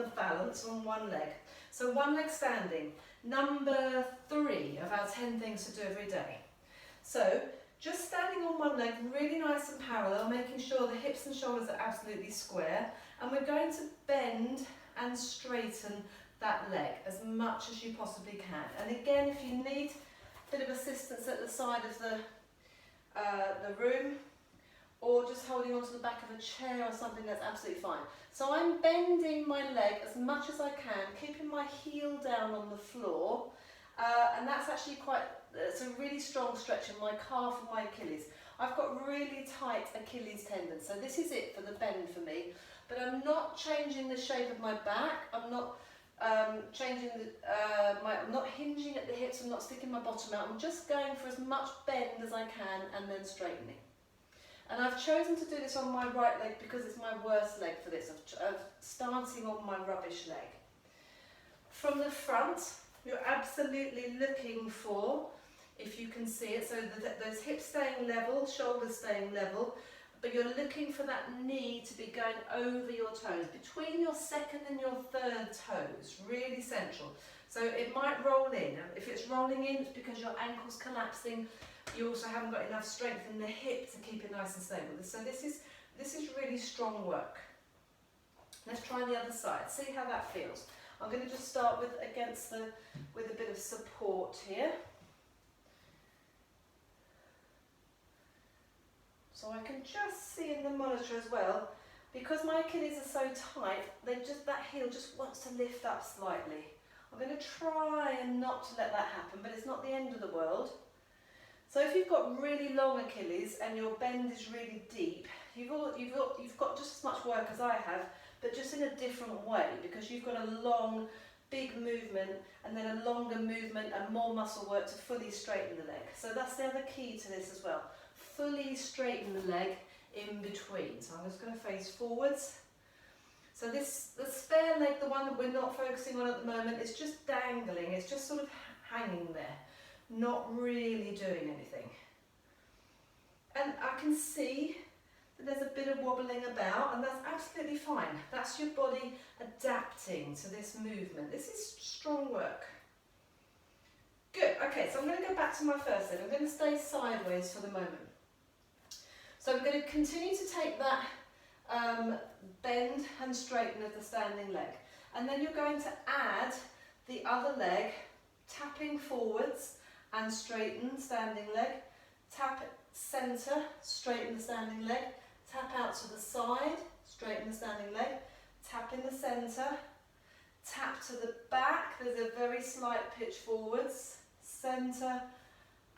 the balance on one leg. So one leg standing, number 3 of our 10 things to do every day. So just standing on one leg, really nice and parallel, making sure the hips and shoulders are absolutely square, and we're going to bend and straighten that leg as much as you possibly can. And again, if you need a bit of assistance at the side of the room, or just holding onto the back of a chair or something, that's absolutely fine. So I'm bending my leg as much as I can, keeping my heel down on the floor, and that's actually it's a really strong stretch in my calf and my Achilles. I've got really tight Achilles tendon, so this is it for the bend for me. But I'm not changing the shape of my back. I'm not changing I'm not hinging at the hips. I'm not sticking my bottom out. I'm just going for as much bend as I can and then straightening. And I've chosen to do this on my right leg because it's my worst leg for this, of starting on my rubbish leg. From the front, you're absolutely looking for, if you can see it, so those hips staying level, shoulders staying level, but you're looking for that knee to be going over your toes, between your second and your third toes, really central. So it might roll in. If it's rolling in, it's because your ankle's collapsing. You also haven't got enough strength in the hip to keep it nice and stable. So this is really strong work. Let's try the other side. See how that feels. I'm going to just start with a bit of support here. So I can just see in the monitor as well, because my Achilles are so tight, that heel just wants to lift up slightly. I'm going to try and not to let that happen, but it's not the end of the world. So if you've got really long Achilles and your bend is really deep, you've got just as much work as I have, but just in a different way, because you've got a long, big movement and then a longer movement and more muscle work to fully straighten the leg. So that's the other key to this as well. Fully straighten the leg in between. So I'm just going to face forwards. So the spare leg, the one that we're not focusing on at the moment, is just dangling. It's just sort of hanging there, not really doing anything. And I can see that there's a bit of wobbling about, and that's absolutely fine. That's your body adapting to this movement. This is strong work. Good. Okay, so I'm going to go back to my first leg. I'm going to stay sideways for the moment. So I'm going to continue to take that bend and straighten of the standing leg. And then you're going to add the other leg, tapping forwards and straighten standing leg, tap centre, straighten the standing leg, tap out to the side, straighten the standing leg, tap in the centre, tap to the back, there's a very slight pitch forwards, centre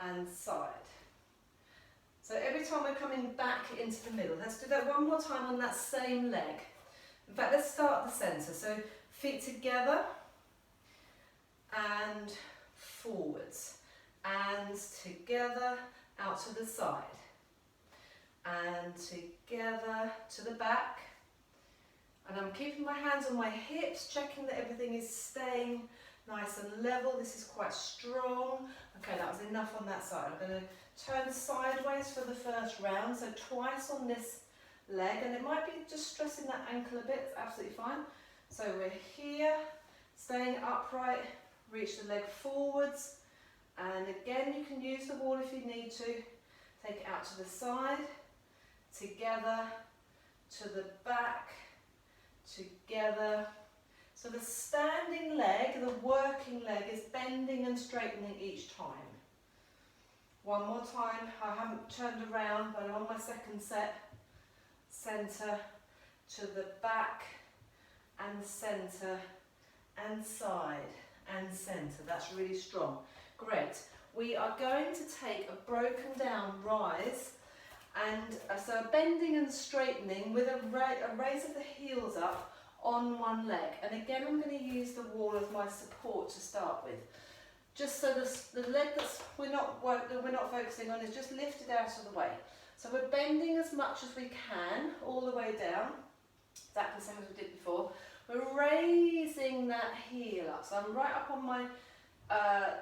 and side. So every time we're coming back into the middle, let's do that one more time on that same leg. In fact, let's start the centre. So feet together and forwards and together out to the side and together to the back. And I'm keeping my hands on my hips, checking that everything is staying nice and level. This is quite strong. Okay, that was enough on that side. I'm going to turn sideways for the first round, so twice on this leg, and it might be just stressing that ankle a bit, it's absolutely fine. So we're here, staying upright, reach the leg forwards, and again you can use the wall if you need to. Take it out to the side, together, to the back, together. So the standing leg, the working leg, is bending and straightening each time. One more time, I haven't turned around, but I'm on my second set. Centre to the back and centre and side and centre. That's really strong. Great. We are going to take a broken down rise, and so bending and straightening with a raise of the heels up on one leg. And again, I'm going to use the wall as my support to start with. Just so the leg that we're not focusing on is just lifted out of the way. So we're bending as much as we can all the way down, exactly the same as we did before. We're raising that heel up. So I'm right up on my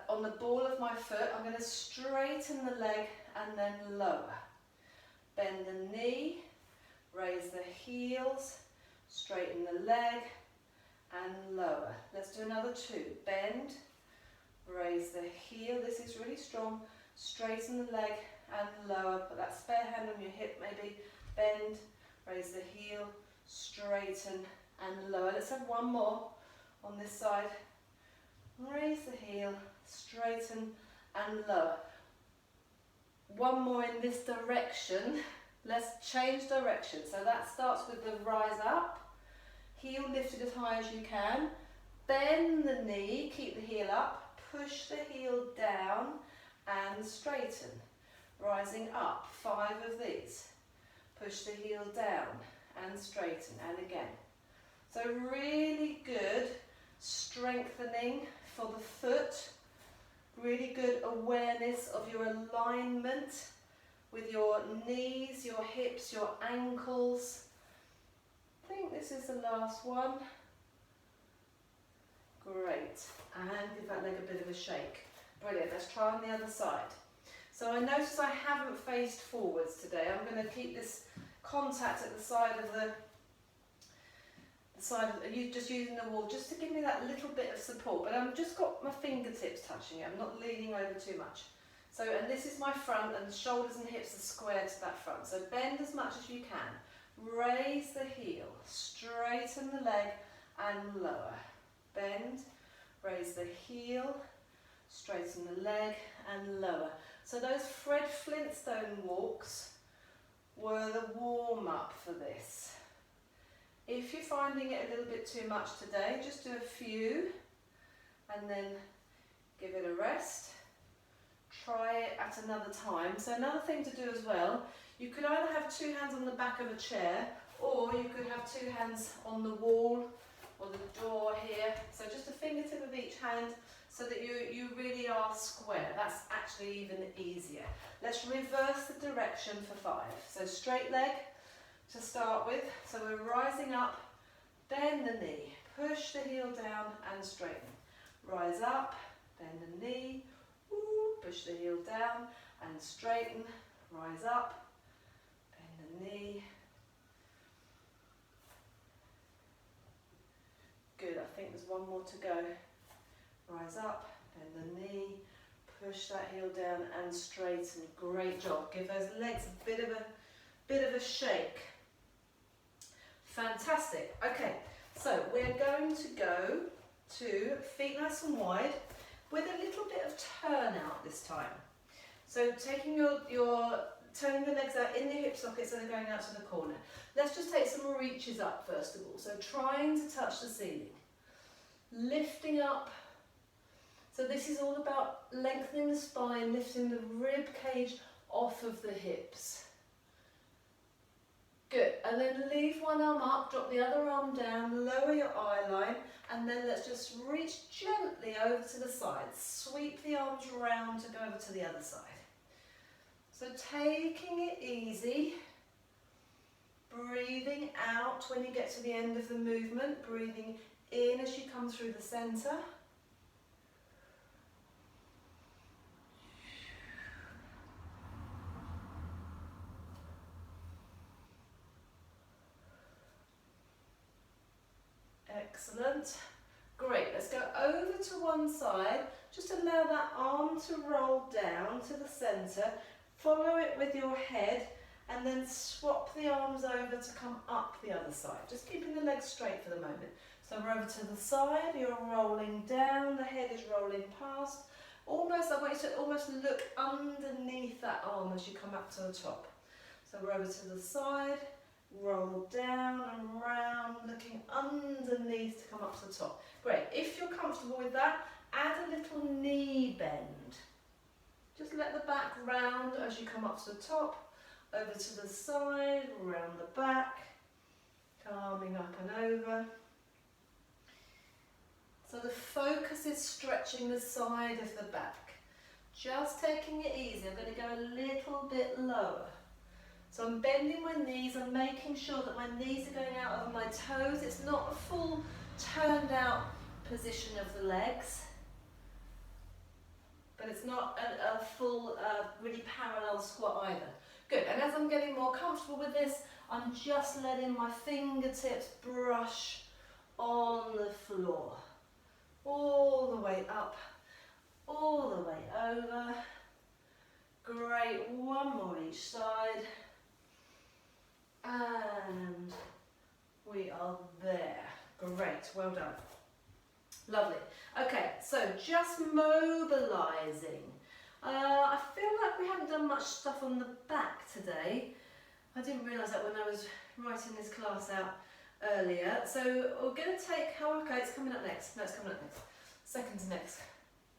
on the ball of my foot. I'm going to straighten the leg and then lower. Bend the knee, raise the heels, straighten the leg and lower. Let's do another 2. Bend, raise the heel. This is really strong. Straighten the leg and lower. Put that spare hand on your hip maybe. Bend, raise the heel, straighten and lower. Let's have one more on this side. Raise the heel, straighten and lower. One more in this direction. Let's change direction. So that starts with the rise up. Heel lifted as high as you can. Bend the knee, keep the heel up. Push the heel down and straighten. Rising up, 5 of these. Push the heel down and straighten, and again. So really good strengthening for the foot. Really good awareness of your alignment with your knees, your hips, your ankles. I think this is the last one. Great. And give that leg a bit of a shake. Brilliant. Let's try on the other side. So I notice I haven't faced forwards today. I'm going to keep this contact at the side of you just using the wall just to give me that little bit of support. But I've just got my fingertips touching it. I'm not leaning over too much. So, and this is my front, and the shoulders and hips are square to that front. So bend as much as you can. Raise the heel, straighten the leg and lower. Bend, raise the heel, straighten the leg and lower. So those Fred Flintstone walks were the warm-up for this. If you're finding it a little bit too much today, just do a few and then give it a rest. Try it at another time. So another thing to do as well, you could either have 2 hands on the back of a chair, or you could have 2 hands on the wall or the door here. So just a fingertip of each hand so that you really are square. That's actually even easier. Let's reverse the direction for 5. So straight leg to start with. So we're rising up, bend the knee, push the heel down and straighten. Rise up, bend the knee, push the heel down and straighten. Rise up, bend the knee. Good, I think there's one more to go. Rise up, bend the knee, push that heel down and straighten. Great job. Give those legs a bit of a shake. Fantastic. Okay, so we're going to go to feet nice and wide with a little bit of turn out this time. So taking turning the legs out in the hip sockets and going out to the corner. Let's just take some reaches up first of all. So trying to touch the ceiling. Lifting up. So this is all about lengthening the spine, lifting the rib cage off of the hips. Good, and then leave one arm up, drop the other arm down, lower your eye line, and then let's just reach gently over to the side. Sweep the arms round to go over to the other side. So taking it easy, breathing out when you get to the end of the movement, breathing in as you come through the centre. Excellent. Great, let's go over to one side. Just allow that arm to roll down to the centre. Follow it with your head and then swap the arms over to come up the other side. Just keeping the legs straight for the moment. So we're over to the side, you're rolling down, the head is rolling past. Almost, I want you to almost look underneath that arm as you come up to the top. So we're over to the side. Roll down and round, looking underneath to come up to the top. Great, if you're comfortable with that, add a little knee bend. Just let the back round as you come up to the top, over to the side, round the back, calming up and over. So the focus is stretching the side of the back. Just taking it easy, I'm going to go a little bit lower. So I'm bending my knees, I'm making sure that my knees are going out of my toes. It's not a full turned out position of the legs, but it's not a full really parallel squat either. Good, and as I'm getting more comfortable with this, I'm just letting my fingertips brush on the floor. All the way up, all the way over. Great, one more each side. And we are there. Great, well done. Lovely. Okay, so just mobilising. I feel like we haven't done much stuff on the back today. I didn't realise that when I was writing this class out earlier. So we're going to take, oh okay, it's coming up next. No, it's coming up next. Second to next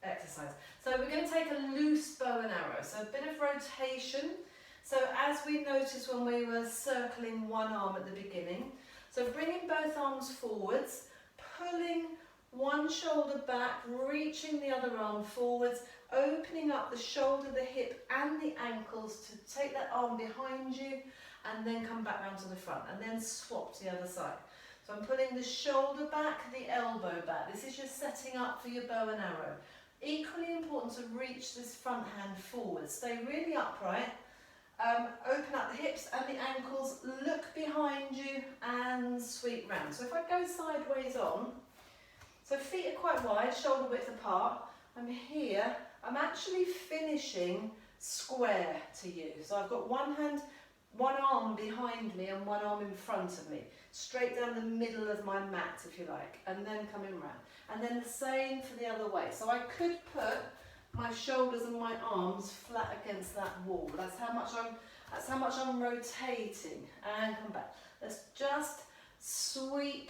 exercise. So we're going to take a loose bow and arrow. So a bit of rotation. So as we noticed when we were circling one arm at the beginning. So bringing both arms forwards, pulling one shoulder back, reaching the other arm forwards, opening up the shoulder, the hip and the ankles to take that arm behind you and then come back round to the front and then swap to the other side. So I'm pulling the shoulder back, the elbow back. This is just setting up for your bow and arrow. Equally important to reach this front hand forward. Stay really upright. Open up the hips and the ankles, look behind you and sweep round. So if I go sideways on, so feet are quite wide, shoulder width apart. I'm here, I'm actually finishing square to you. So I've got one hand, one arm behind me and one arm in front of me. Straight down the middle of my mat, if you like, and then coming round. And then the same for the other way. So I could put my shoulders and my arms flat against that wall. That's how much I'm rotating. And come back. Let's just sweep.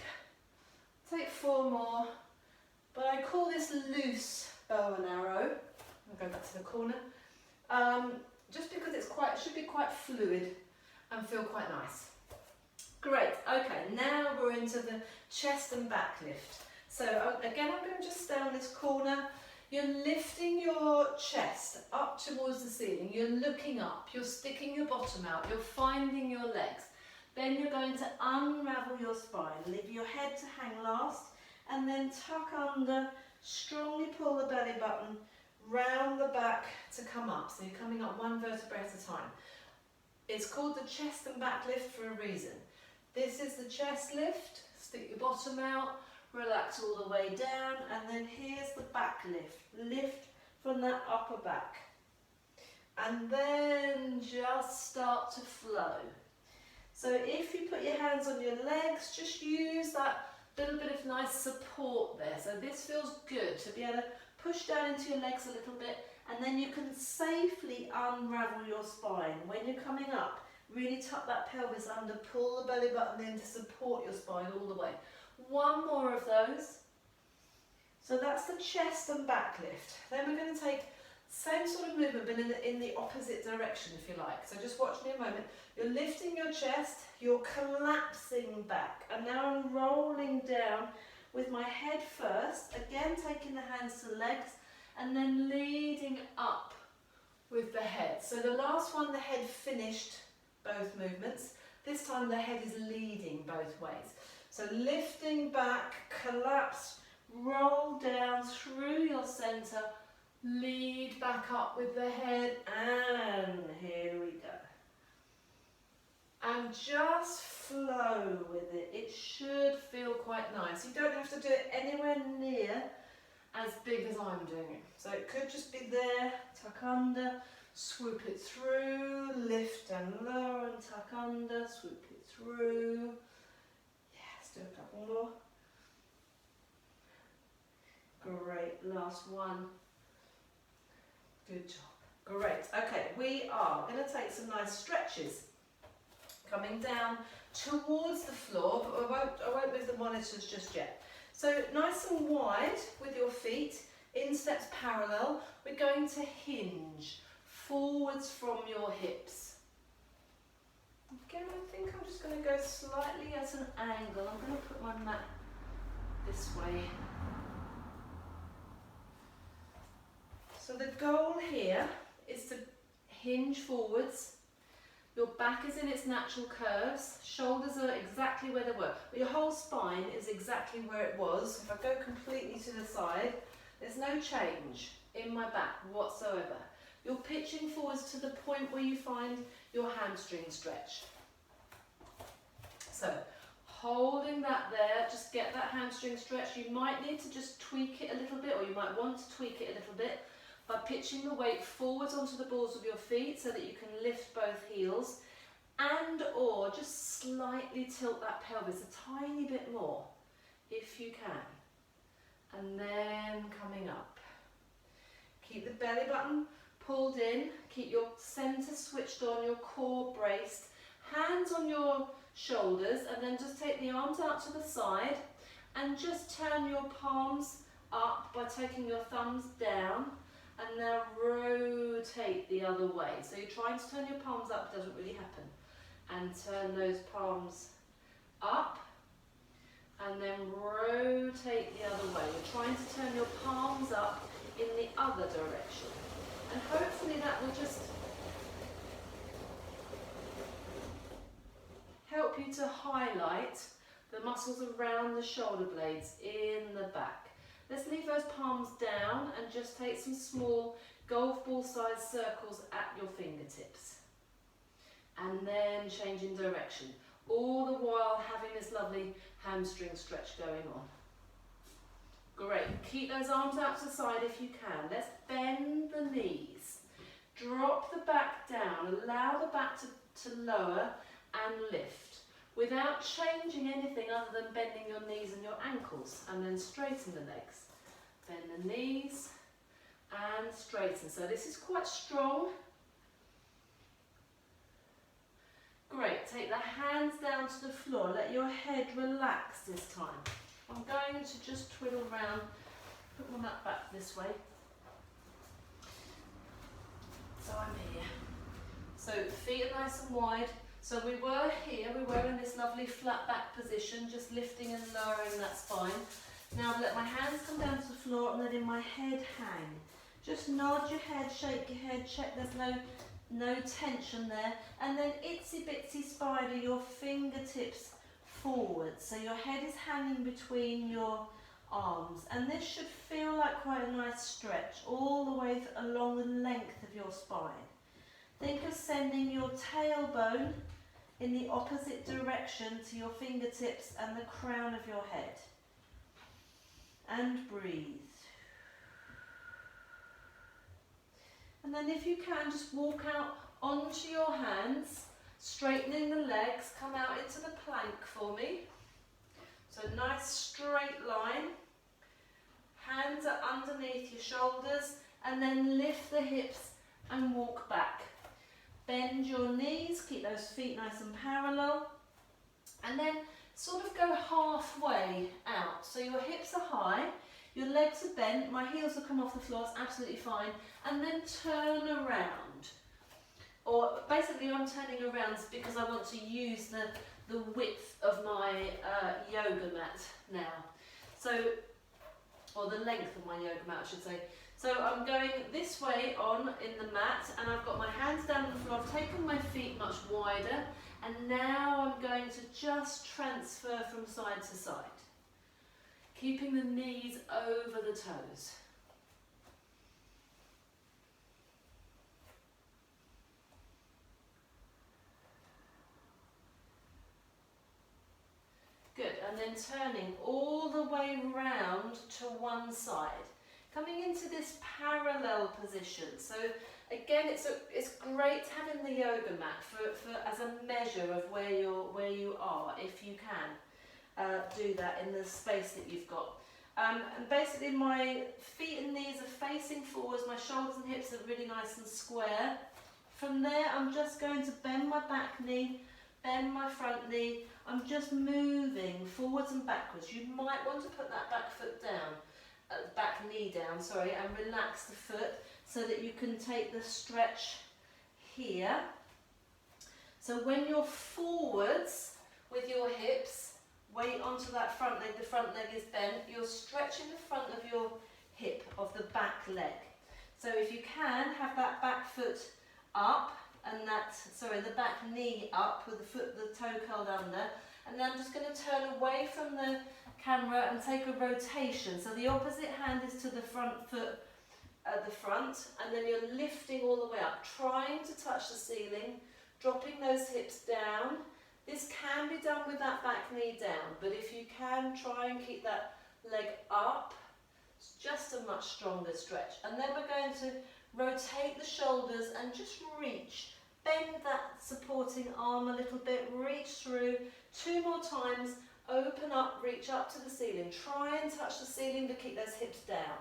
Take 4 more. But I call this loose bow and arrow. I'll go back to the corner. Just because it should be quite fluid and feel quite nice. Great. Okay, now we're into the chest and back lift. So again, I'm going to just stay on this corner. You're lifting your chest up towards the ceiling. You're looking up. You're sticking your bottom out. You're finding your legs. Then you're going to unravel your spine. Leave your head to hang last. And then tuck under. Strongly pull the belly button round the back to come up. So you're coming up one vertebrae at a time. It's called the chest and back lift for a reason. This is the chest lift. Stick your bottom out. Relax all the way down, and then here's the back lift. Lift from that upper back. And then just start to flow. So if you put your hands on your legs, just use that little bit of nice support there. So this feels good to be able to push down into your legs a little bit, and then you can safely unravel your spine. When you're coming up, really tuck that pelvis under, pull the belly button in to support your spine all the way. One more of those. So that's the chest and back lift. Then we're going to take same sort of movement but in the opposite direction, if you like. So just watch me a moment. You're lifting your chest, you're collapsing back, and now I'm rolling down with my head first, again taking the hands to the legs and then leading up with the head. So the last one, the head finished both movements. This time the head is leading both ways. So lifting back, collapse, roll down through your centre, lead back up with the head, and here we go. And just flow with it. It should feel quite nice. You don't have to do it anywhere near as big as I'm doing it. So it could just be there, tuck under, swoop it through, lift and lower and tuck under, swoop it through. Do a couple more. Great, last one. Good job. Great. Okay, we are going to take some nice stretches. Coming down towards the floor, but I won't move the monitors just yet. So nice and wide with your feet, insteps parallel. We're going to hinge forwards from your hips. Again, I think I'm just going to go slightly at an angle. I'm going to put my mat this way. So the goal here is to hinge forwards. Your back is in its natural curves. Shoulders are exactly where they were. But your whole spine is exactly where it was. If I go completely to the side, there's no change in my back whatsoever. You're pitching forwards to the point where you find your hamstring stretch. So Holding that there, just get that hamstring stretch. You might need to just tweak it a little bit, or you might want to tweak it a little bit by pitching the weight forwards onto the balls of your feet so that you can lift both heels, and or just slightly tilt that pelvis a tiny bit more if you can. And then coming up. Keep the belly button pulled in, keep your centre switched on, your core braced, hands on your shoulders, and then just take the arms out to the side and just turn your palms up by taking your thumbs down, and now rotate the other way. So you're trying to turn your palms up, doesn't really happen. And turn those palms up and then rotate the other way. You're trying to turn your palms up in the other direction. And hopefully that will just help you to highlight the muscles around the shoulder blades in the back. Let's leave those palms down and just take some small golf ball sized circles at your fingertips. And then changing direction, all the while having this lovely hamstring stretch going on. Great, keep those arms out to the side if you can. Let's bend the knees, drop the back down, allow the back to lower and lift without changing anything other than bending your knees and your ankles, and then straighten the legs. Bend the knees and straighten. So this is quite strong. Great, take the hands down to the floor, let your head relax this time. I'm going to just twiddle around, put my mat back this way. So I'm here. So feet are nice and wide. So we were here, we were in this lovely flat back position, just lifting and lowering that spine. Now let my hands come down to the floor and letting my head hang. Just nod your head, shake your head, check there's no tension there, and then itsy bitsy spider your fingertips forward, so your head is hanging between your arms, and this should feel like quite a nice stretch all the way along the length of your spine. Think of sending your tailbone in the opposite direction to your fingertips and the crown of your head, and breathe. And then if you can, just walk out onto your hands, straightening the legs, come out into the plank for me. So nice straight line, hands are underneath your shoulders, and then lift the hips and walk back. Bend your knees, keep those feet nice and parallel, and then sort of go halfway out. So your hips are high, your legs are bent, my heels will come off the floor, it's absolutely fine, and then turn around. Or basically I'm turning around because I want to use the width of my yoga mat now. So, or the length of my yoga mat I should say. So I'm going this way on in the mat, and I've got my hands down on the floor, I've taken my feet much wider, and now I'm going to just transfer from side to side, keeping the knees over the toes. Good, and then turning all the way round to one side. Coming into this parallel position. So again, it's great having the yoga mat for as a measure of where you are, if you can do that in the space that you've got. And basically my feet and knees are facing forwards, my shoulders and hips are really nice and square. From there, I'm just going to bend my back knee, bend my front knee. I'm just moving forwards and backwards. You might want to put that back knee down, sorry, and relax the foot so that you can take the stretch here. So when you're forwards with your hips, weight onto that front leg, the front leg is bent, you're stretching the front of your hip, of the back leg. So if you can, have that back foot up, and the back knee up with the toe curled under, and then I'm just going to turn away from the camera and take a rotation. So the opposite hand is to the front foot at the front, and then you're lifting all the way up, trying to touch the ceiling, dropping those hips down, This can be done with that back knee down, but if you can, try and keep that leg up. It's just a much stronger stretch. And then we're going to rotate the shoulders and just reach. Bend that supporting arm a little bit, reach through. 2 more times, open up, reach up to the ceiling. Try and touch the ceiling to keep those hips down.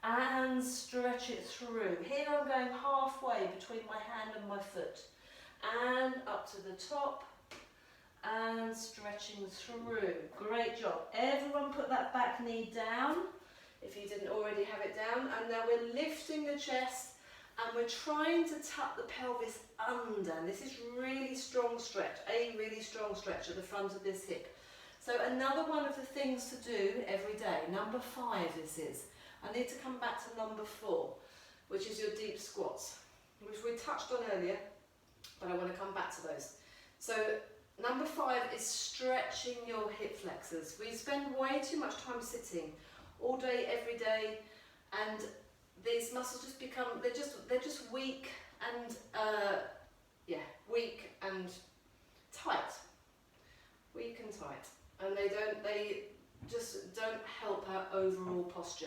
And stretch it through. Here I'm going halfway between my hand and my foot. And up to the top. And stretching through. Great job. Everyone put that back knee down, if you didn't already have it down. And now we're lifting the chest and we're trying to tuck the pelvis under. This is really strong stretch, a really strong stretch at the front of this hip. So another one of the things to do every day, number 5 this is. I need to come back to number 4, which is your deep squats, which we touched on earlier, but I want to come back to those. So number 5 is stretching your hip flexors. We spend way too much time sitting all day, every day, and these muscles just become, they're just weak and weak and tight. Weak and tight. And they just don't help our overall posture.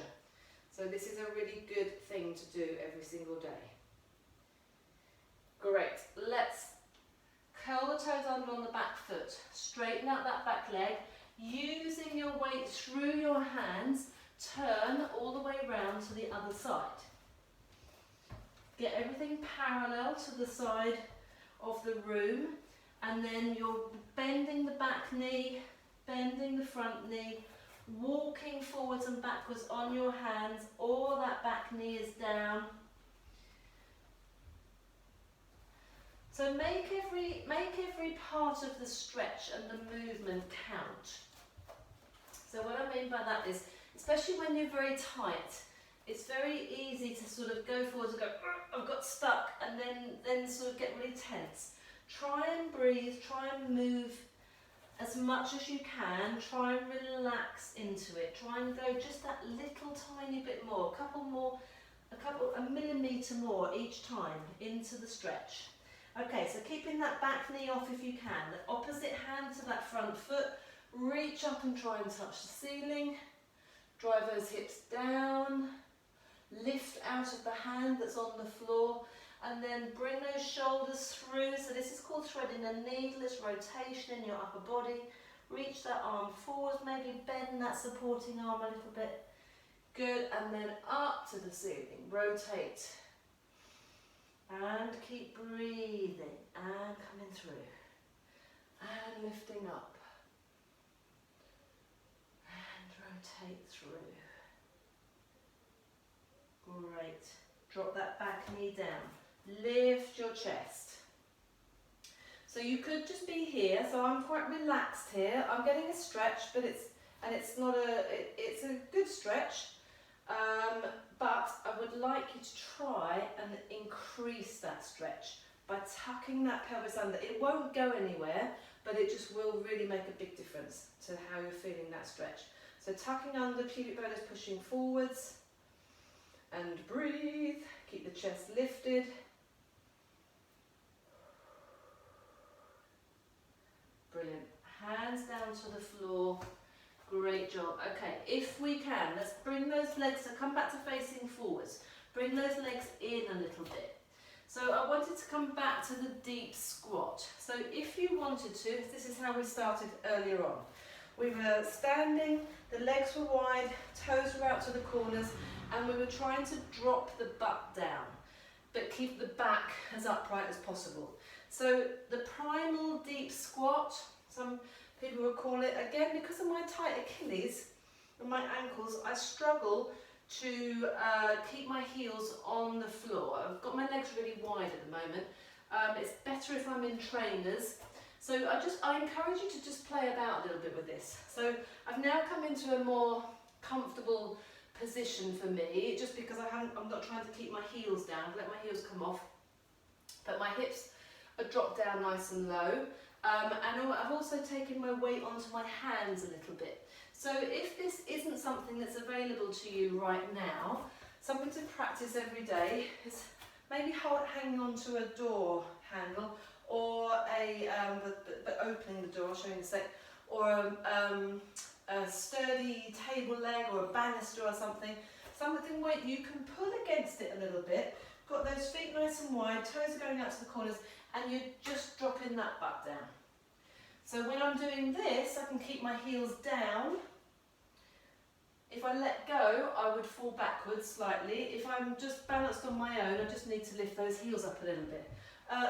So this is a really good thing to do every single day. Great. Let's curl the toes under on the back foot. Straighten out that back leg. Using your weight through your hands, turn all the way round to the other side. Get everything parallel to the side of the room, and then you're bending the back knee, bending the front knee, walking forwards and backwards on your hands, or that back knee is down. So make every part of the stretch and the movement count. So what I mean by that is, especially when you're very tight, it's very easy to sort of go forwards and go, I've got stuck, and then sort of get really tense. Try and breathe, try and move as much as you can, try and relax into it. Try and go just that little tiny bit more, a millimetre more each time into the stretch. Okay, so keeping that back knee off if you can, the opposite hand to that front foot, reach up and try and touch the ceiling, drive those hips down, lift out of the hand that's on the floor, and then bring those shoulders through. So this is called threading a needless rotation in your upper body. Reach that arm forward, maybe bend that supporting arm a little bit. Good, and then up to the ceiling, rotate. And keep breathing, and coming through. And lifting up. And rotate through. Great. Drop that back knee down. Lift your chest. So you could just be here. So I'm quite relaxed here. I'm getting a stretch, but it's a good stretch. But I would like you to try and increase that stretch by tucking that pelvis under. It won't go anywhere, but it just will really make a big difference to how you're feeling that stretch. So tucking under, pubic bone is pushing forwards, and breathe. Keep the chest lifted. Brilliant. Hands down to the floor. Great job. Okay, if we can, let's bring those legs, so come back to facing forwards. Bring those legs in a little bit. So I wanted to come back to the deep squat. So if you wanted to, this is how we started earlier on. We were standing, the legs were wide, toes were out to the corners, and we were trying to drop the butt down, but keep the back as upright as possible. So the primal deep squat, some people will call it, again, because of my tight Achilles and my ankles, I struggle to keep my heels on the floor. I've got my legs really wide at the moment. It's better if I'm in trainers. So I encourage you to just play about a little bit with this. So I've now come into a more comfortable position for me, just because I'm not trying to keep my heels down. I've let my heels come off, but my hips are dropped down nice and low. And I've also taken my weight onto my hands a little bit. So if this isn't something that's available to you right now, something to practice every day is maybe hanging onto a door handle, or but opening the door, I'll show you in a sec, or a sturdy table leg or a banister or something where you can pull against it a little bit, got those feet nice and wide, toes are going out to the corners, and you're just dropping that butt down. So when I'm doing this, I can keep my heels down. If I let go, I would fall backwards slightly. If I'm just balanced on my own, I just need to lift those heels up a little bit.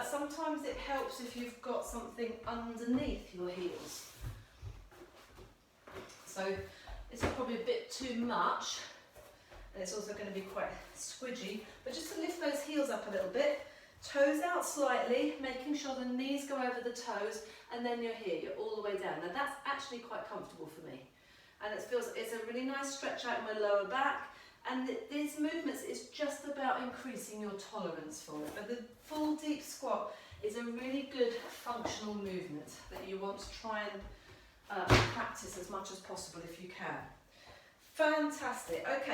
Sometimes it helps if you've got something underneath your heels. So this is probably a bit too much, and it's also going to be quite squidgy, but just to lift those heels up a little bit, toes out slightly, making sure the knees go over the toes, and then you're here, you're all the way down. Now that's actually quite comfortable for me, and it's a really nice stretch out in my lower back, and these movements is just about increasing your tolerance for it. But the full deep squat is a really good functional movement that you want to try and practice as much as possible if you can. Fantastic. Okay.